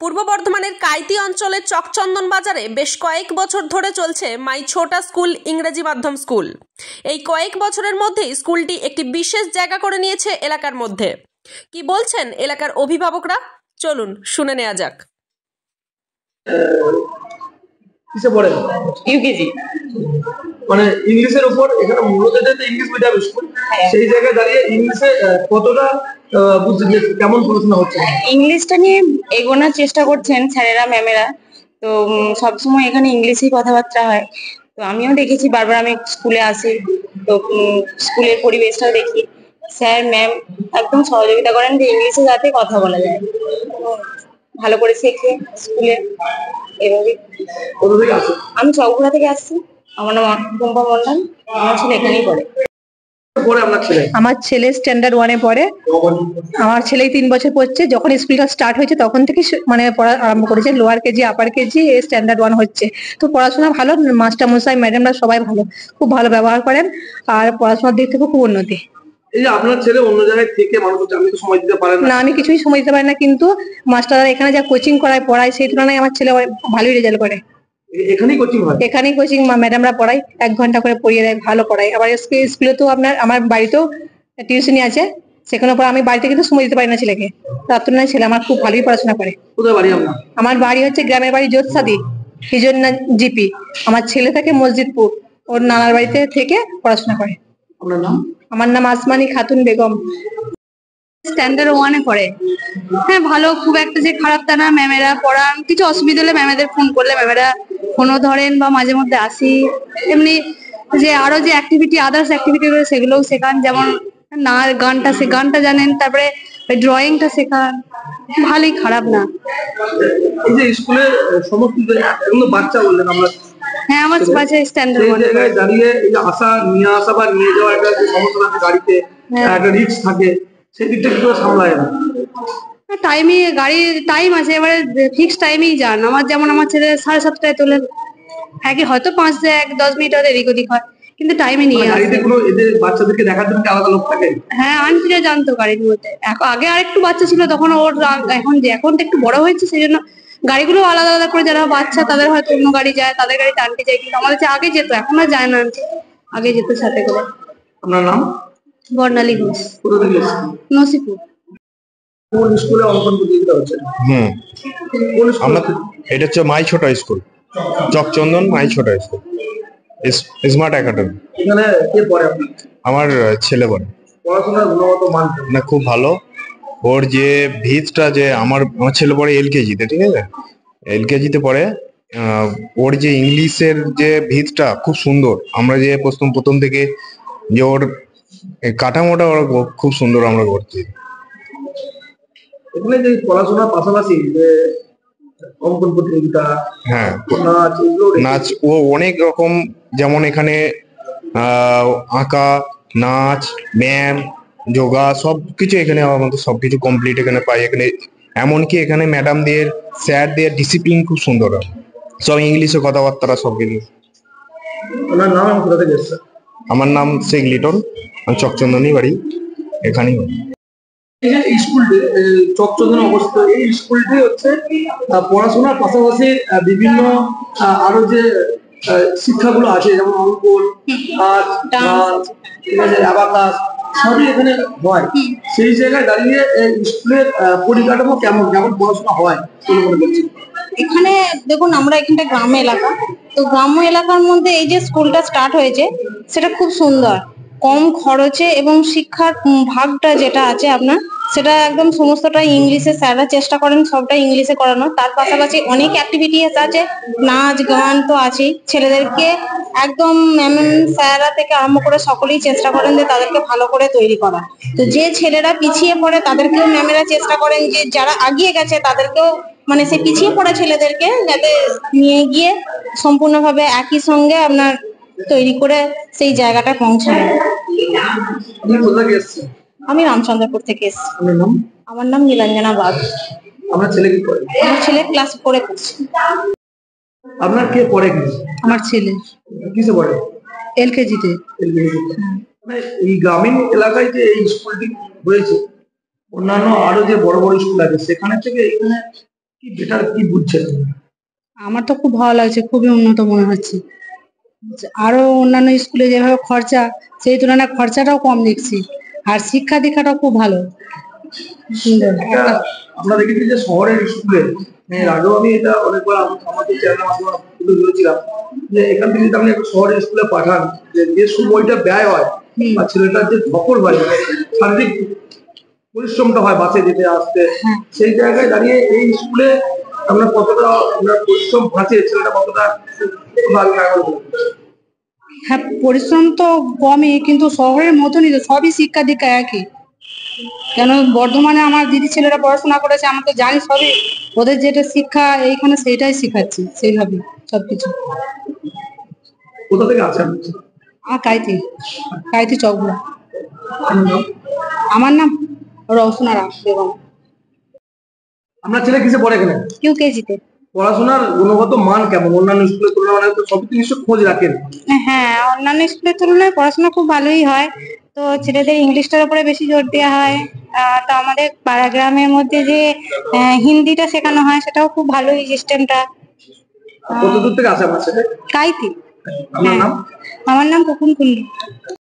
পূর্ব বর্ধমানের কাইতি অঞ্চলের চকচন্দন বাজারে বেশ কয়েক বছর ধরে চলছে মাই ছোটা স্কুল ইংরেজি মাধ্যম স্কুল। এই কয়েক বছরের মধ্যেই স্কুলটি একটি বিশেষ জায়গা করে নিয়েছে এলাকার মধ্যে। কি বলছেন এলাকার অভিভাবকরা, চলুন শুনে নেওয়া যাক। কিসে পড়েন? ইউকেজি। মানে ইংলিশের উপর এখানে মূলত যেটা ইংলিশ মিডিয়াম স্কুল, সেই জায়গায় দাঁড়িয়ে ইংলিশে কতটা বুঝতে কেমন পড়াশোনা হচ্ছে? ইংলিশটা নিয়ে এগোনোর চেষ্টা করছেন স্যারেরা ম্যামেরা। তো সবসময় এখানে ইংলিশেই কথাবার্তা হয়। তো আমিও দেখেছি, বারবার আমি স্কুলে আসি, তো স্কুলের পরিবেশটাও দেখি। স্যার ম্যাম একদম সহযোগিতা করেন যে ইংলিশে যাতে কথা বলা যায়, ভালো করে শেখে স্কুলে। এভাবে আমি চকঘোড়া থেকে আসছি। আমার নাম টুম্পা মন্ডল। আমার ছেলে এখানেই পড়ে। আমার ছেলে স্ট্যান্ডার্ড 1-এ পড়ে। আমার ছেলে 3 বছর পড়ছে। যখন স্কুলটা স্টার্ট হয়েছে তখন থেকে মানে পড়া আরম্ভ করেছে। লোয়ার কেজি, আপার কেজি, স্ট্যান্ডার্ড 1 হচ্ছে। তো পড়াশোনা ভালো, মাস্টার মশাই ম্যাডামরা সবাই ভালো, খুব ভালো ব্যবহার করেন, আর পড়াশোনার দিক থেকে খুব উন্নতি। এই যে আপনার ছেলে অন্য জায়গায় থেকে মানুষ আমি তো সময় দিতে পারেন না, আমি কিছুই সময় দিতে পারি না, কিন্তু মাস্টাররা এখানে যা কোচিং করায় পড়ায় সেই তুলনায় আমার ছেলে ভালোই রেজাল্ট করে। এখানেই কোচিং হয়? এখানেই কোচিং, ম্যাডামরা পড়ায়, 1 ঘন্টা করে পড়িয়ে দেয়, ভালো পড়ায়। আবার স্কুলে তো আমার বাড়িতেও টিউশনি আছে, সেখানে পর আমি বাড়িতে কিন্তু সময় দিতে পারি না ছেলেকে। তার তুলনায় ছেলে আমার খুব ভালোই পড়াশোনা করে। কোথায় বাড়ি আপনার? আমার বাড়ি হচ্ছে গ্রামের বাড়ি যোৎসাদি, হিজন্না জিপি। আমার ছেলে থাকে মসজিদপুর, ওর নানার বাড়িতে থেকে পড়াশোনা করে। আপনার নাম? আমার নাম আসমানি খাতুন বেগম। স্ট্যান্ডার্ড 1-এ পড়ে। হ্যাঁ ভালো, খুব একটা যে খারাপ তা না। ম্যামেরা পড়ান, কিছু অসুবিধা হলে ম্যামেদের ফোন করলে ম্যামেরা ফোনও ধরেন, বা মাঝে মধ্যে আসি। এমনি যে আরো যে অ্যাক্টিভিটি, আদার্স অ্যাক্টিভিটি রয়েছে সেগুলোও শেখান, যেমন গানটা জানেন, তারপরে ড্রয়িংটা শেখান। ভালোই, খারাপ না। এই যে স্কুলে সমস্ত এগুলো বাচ্চা বললেন আমরা। হ্যাঁ, আমার বাচ্চা স্ট্যান্ডার্ড 1-এ জায়গায় দাঁড়িয়ে এই যে নিয়ে আসা বা নিয়ে যাওয়া একটা সমস্যা আছে গাড়িতে, একটা রিস্ক থাকে, সেই দিকটা কি করে সামলায় না? গাড়ির টাইম আছে, এবারে ফিক্স টাইমেই যান। যেমন আমার ছেলে 7:30টায় তোলেন, একই হয়তো 5-10 মিনিট হয়তো এদিক ওদিক হয়, কিন্তু টাইমে নিয়ে আসে। গাড়িতে কোনো এদের বাচ্চাদেরকে দেখার জন্য আলাদা লোক থাকে? হ্যাঁ, আন্টিরা জানতো গাড়ির মধ্যে। আগে আরেকটু বাচ্চা ছিল তখন ওর, এখন তো একটু বড় হয়েছে, সেই জন্য গাড়িগুলো আলাদা আলাদা করে, যারা বাচ্চা তাদের হয়তো অন্য গাড়ি যায়, তাদের গাড়িতে আনতে যায়। কিন্তু আমাদের আগে যেত, এখন আর যায় না আনতে, আগে যেত সাথে করে। আপনার নাম? বর্ণালী ঘোষ। কোথা থেকে এসেছেন? নসিপুর। কোন স্কুলে অঙ্কন প্রতিযোগিতা হচ্ছে? এটা হচ্ছে মাই ছোটা স্কুল, চকচন্দন মাই ছোটা স্কুল, স্মার্ট একাডেমি। এখানে কে পড়ে আপনার? আমার ছেলে পড়ে। পড়াশোনার গুণগত মান না, খুব ভালো। ওর যে ভিতটা, যে আমার ছেলে পড়ে এলকেজিতে, ঠিক আছে, এলকেজিতে পড়ে। ওর যে ইংলিশের যে ভিতটা খুব সুন্দর। আমরা যে প্রথম থেকে যে ওর কাঠামোটা ওর খুব সুন্দর আমরা করছি। এখানে যে পড়াশোনার পাশাপাশি যে অঙ্কন প্রতিযোগিতা, হ্যাঁ, নাচ, ও অনেক রকম, যেমন এখানে আঁকা, নাচ, ব্যায়াম, যোগা সবকিছু এখানে আমাদের সবকিছু কমপ্লিট এখানে পাই। এখানে এমনকি এখানে ম্যাডামদের, স্যারদের ডিসিপ্লিন খুব সুন্দর, সব ইংলিশে কথাবার্তা সবকিছু। আপনার নাম? কোথা থেকে এসেছেন? আমার নাম শেখ লিটন, আমি চকচন্দনই বাড়ি, এখানেই বাড়ি। এই যে স্কুলটি চকচন্দনে অবস্থিত, এই স্কুলটি হচ্ছে পড়াশোনার পাশাপাশি বিভিন্ন আরো যে শিক্ষাগুলো আছে, যেমন অঙ্কন, অ্যাবাকাস, সবই এখানে হয়। সেই জায়গায় দাঁড়িয়ে স্কুলের পরিকাঠামো কেমন পড়াশোনা হয় বলে মনে করছি? এখানে দেখুন, আমরা এখানটা গ্রাম্য এলাকা, তো গ্রাম্য এলাকার মধ্যে এই যে স্কুলটা স্টার্ট হয়েছে সেটা খুব সুন্দর, কম খরচে, এবং শিক্ষার ভাগটা যেটা আছে আপনার, সেটা একদম সমস্তটা ইংলিশে স্যাররা চেষ্টা করেন সবটা ইংলিশে করানো। তার পাশাপাশি অনেক অ্যাক্টিভিটিস আছে, নাচ গান তো আছেই। ছেলেদেরকে একদম ম্যাম স্যাররা থেকে আরম্ভ করে সকলেই চেষ্টা করেন যে তাদেরকে ভালো করে তৈরি করা। তো যে ছেলেরা পিছিয়ে পড়ে তাদেরকেও ম্যামেরা চেষ্টা করেন যে যারা এগিয়ে গেছে তাদেরকেও, মানে সেই পিছিয়ে পড়া ছেলেদেরকে যাতে নিয়ে গিয়ে সম্পূর্ণভাবে একই সঙ্গে আপনার তৈরি করে সেই জায়গাটা পৌঁছানো। আমি রামচন্দ্রপুর থেকে এসেছি। আমার নাম নীলাঞ্জনা বাগ। আমার ছেলে কি করে? আমার ছেলে ক্লাস 4-এ পড়ছে। আপনার কে পড়ে? আমার ছেলে কিসে পড়ে? এলকেজিতে। এই গ্রামীণ এলাকায় যে এই স্কুলটি হয়েছে, অন্যান্য আরো যে বড় বড় স্কুল আছে সেখানে থেকে এখানে কি বেটার কি বুঝছেন? আমার তো খুব ভালো লাগছে, খুবই উন্নত মনে হচ্ছে। আরো অন্যান্য স্কুলে যেভাবে খরচা, সেই তুলনায় খরচাটাও কম দেখছি, আর শিক্ষা দীক্ষাটাও খুব ভালো, সুন্দর একটা আমরা দেখেছি যে শহরের স্কুলে, এর আগেও আমি এটা অনেকবার আমাদের চ্যানেলের মাধ্যমে তুলে ধরেছিলাম যে এখান থেকে যদি আপনি একটা শহরের স্কুলে পাঠান, যে সময়টা ব্যয় হয় বা ছেলেটার যে ধকল হয়, শারীরিক পরিশ্রমটা হয় বাসে যেতে আসতে, সেই জায়গায় দাঁড়িয়ে এই স্কুলে আপনার কতটা আপনার পরিশ্রম বাঁচে, ছেলেটা কতটা ভালো না করে। হ্যাঁ, পরিশ্রম তো কমই, কিন্তু শহরের মতনই তো, সবই শিক্ষা দীক্ষা একই। কেন বর্ধমানে আমার দিদি ছেলেরা পড়াশোনা করেছে, আমরা তো জানি সবই, ওদের যেটা শিক্ষা এইখানে সেটাই শিখাচ্ছি, সেইভাবে সবকিছু। কোথা থেকে আসেন? কাইতি কাইতি চকগুলা। আপনার নাম? আমার নাম রওশনা বেগম। আপনার ছেলে কিসে পড়ে এখানে? ইউকেজিতে। পড়াশোনার গুণগত মান কেমন? অন্যান্য স্কুলের তুলনায় তো সবই তো নিশ্চয় খোঁজ রাখেন। হ্যাঁ, অন্যান্য স্কুলের তুলনায় পড়াশোনা খুব ভালোই হয়। তো ছেলেদের ইংলিশটার উপরে বেশি জোর দেওয়া হয়। তো আমাদের পাড়া গ্রামের মধ্যে যে হিন্দিটা শেখানো হয়, সেটাও খুব ভালোই সিস্টেমটা। কত দূর থেকে আসে আপনার ছেলে? কাইতি। আপনার নাম? আমার নাম কুকুন কুন্ডু।